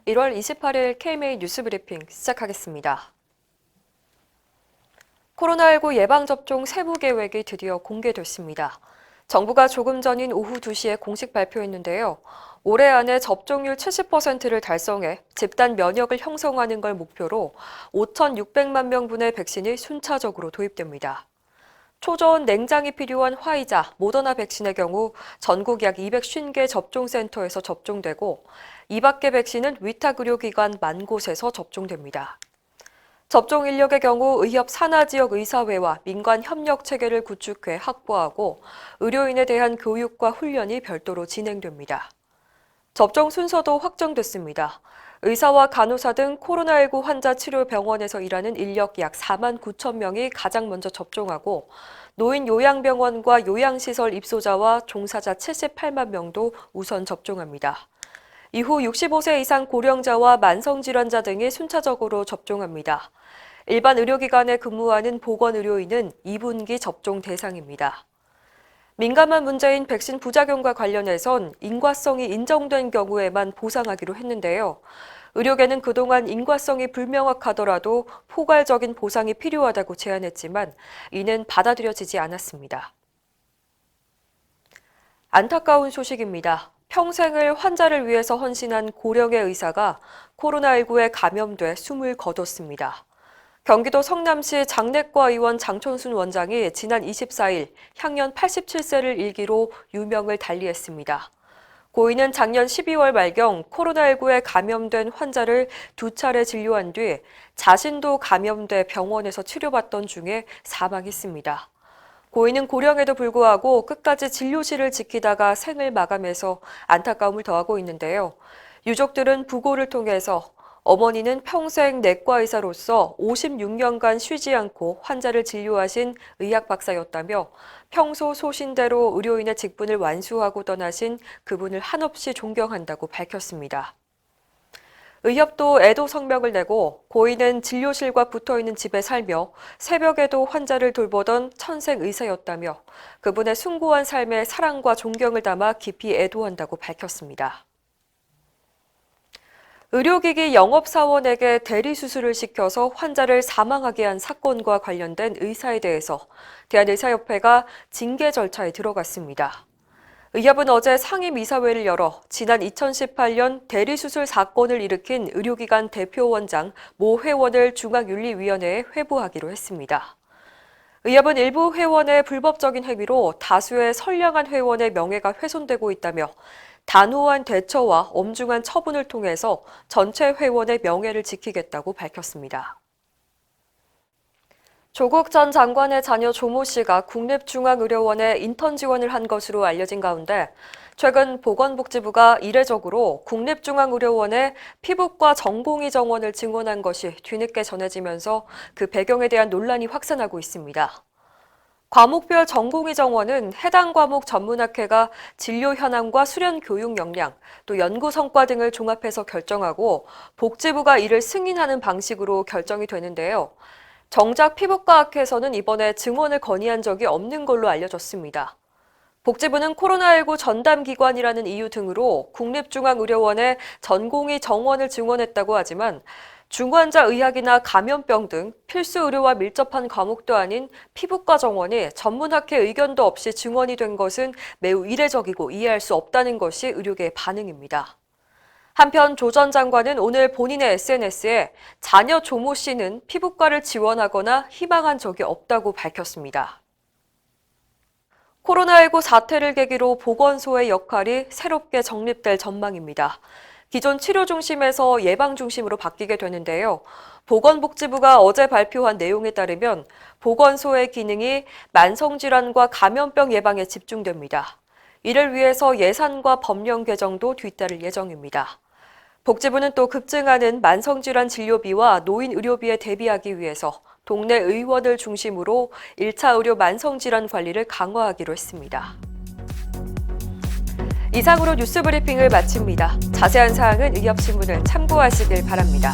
1월 28일 KMA 뉴스 브리핑 시작하겠습니다. 코로나19 예방접종 세부 계획이 드디어 공개됐습니다. 정부가 조금 전인 오후 2시에 공식 발표했는데요. 올해 안에 접종률 70%를 달성해 집단 면역을 형성하는 걸 목표로 5,600만 명분의 백신이 순차적으로 도입됩니다. 초저온 냉장이 필요한 화이자, 모더나 백신의 경우 전국 약 250개 접종센터에서 접종되고 이 밖의 백신은 위탁 의료기관 10,000곳에서 접종됩니다. 접종 인력의 경우 의협 산하 지역 의사회와 민관 협력 체계를 구축해 확보하고 의료인에 대한 교육과 훈련이 별도로 진행됩니다. 접종 순서도 확정됐습니다. 의사와 간호사 등 코로나19 환자 치료 병원에서 일하는 인력 약 4만 9천 명이 가장 먼저 접종하고 노인 요양병원과 요양시설 입소자와 종사자 78만 명도 우선 접종합니다. 이후 65세 이상 고령자와 만성질환자 등이 순차적으로 접종합니다. 일반 의료기관에 근무하는 보건의료인은 2분기 접종 대상입니다. 민감한 문제인 백신 부작용과 관련해선 인과성이 인정된 경우에만 보상하기로 했는데요. 의료계는 그동안 인과성이 불명확하더라도 포괄적인 보상이 필요하다고 제안했지만 이는 받아들여지지 않았습니다. 안타까운 소식입니다. 평생을 환자를 위해서 헌신한 고령의 의사가 코로나19에 감염돼 숨을 거뒀습니다. 경기도 성남시 장내과 의원 장촌순 원장이 지난 24일 향년 87세를 일기로 유명을 달리했습니다. 고인은 작년 12월 말경 코로나19에 감염된 환자를 2차례 진료한 뒤 자신도 감염돼 병원에서 치료받던 중에 사망했습니다. 고인은 고령에도 불구하고 끝까지 진료실을 지키다가 생을 마감해서 안타까움을 더하고 있는데요. 유족들은 부고를 통해서 어머니는 평생 내과 의사로서 56년간 쉬지 않고 환자를 진료하신 의학 박사였다며 평소 소신대로 의료인의 직분을 완수하고 떠나신 그분을 한없이 존경한다고 밝혔습니다. 의협도 애도 성명을 내고 고인은 진료실과 붙어있는 집에 살며 새벽에도 환자를 돌보던 천생 의사였다며 그분의 숭고한 삶에 사랑과 존경을 담아 깊이 애도한다고 밝혔습니다. 의료기기 영업사원에게 대리수술을 시켜서 환자를 사망하게 한 사건과 관련된 의사에 대해서 대한의사협회가 징계 절차에 들어갔습니다. 의협은 어제 상임이사회를 열어 지난 2018년 대리수술 사건을 일으킨 의료기관 대표원장 모 회원을 중앙윤리위원회에 회부하기로 했습니다. 의협은 일부 회원의 불법적인 행위로 다수의 선량한 회원의 명예가 훼손되고 있다며 단호한 대처와 엄중한 처분을 통해서 전체 회원의 명예를 지키겠다고 밝혔습니다. 조국 전 장관의 자녀 조모 씨가 국립중앙의료원에 인턴 지원을 한 것으로 알려진 가운데 최근 보건복지부가 이례적으로 국립중앙의료원에 피부과 전공의 정원을 증원한 것이 뒤늦게 전해지면서 그 배경에 대한 논란이 확산하고 있습니다. 과목별 전공의 정원은 해당 과목 전문학회가 진료 현황과 수련 교육 역량, 또 연구 성과 등을 종합해서 결정하고 복지부가 이를 승인하는 방식으로 결정이 되는데요. 정작 피부과학회에서는 이번에 증원을 건의한 적이 없는 걸로 알려졌습니다. 복지부는 코로나19 전담기관이라는 이유 등으로 국립중앙의료원에 전공의 정원을 증원했다고 하지만 중환자 의학이나 감염병 등 필수 의료와 밀접한 과목도 아닌 피부과 정원이 전문학회 의견도 없이 증원이 된 것은 매우 이례적이고 이해할 수 없다는 것이 의료계의 반응입니다. 한편 조 전 장관은 오늘 본인의 SNS에 자녀 조모 씨는 피부과를 지원하거나 희망한 적이 없다고 밝혔습니다. 코로나19 사태를 계기로 보건소의 역할이 새롭게 정립될 전망입니다. 기존 치료 중심에서 예방 중심으로 바뀌게 되는데요. 보건복지부가 어제 발표한 내용에 따르면 보건소의 기능이 만성질환과 감염병 예방에 집중됩니다. 이를 위해서 예산과 법령 개정도 뒤따를 예정입니다. 복지부는 또 급증하는 만성질환 진료비와 노인 의료비에 대비하기 위해서 동네 의원을 중심으로 1차 의료 만성질환 관리를 강화하기로 했습니다. 이상으로 뉴스 브리핑을 마칩니다. 자세한 사항은 의협신문을 참고하시길 바랍니다.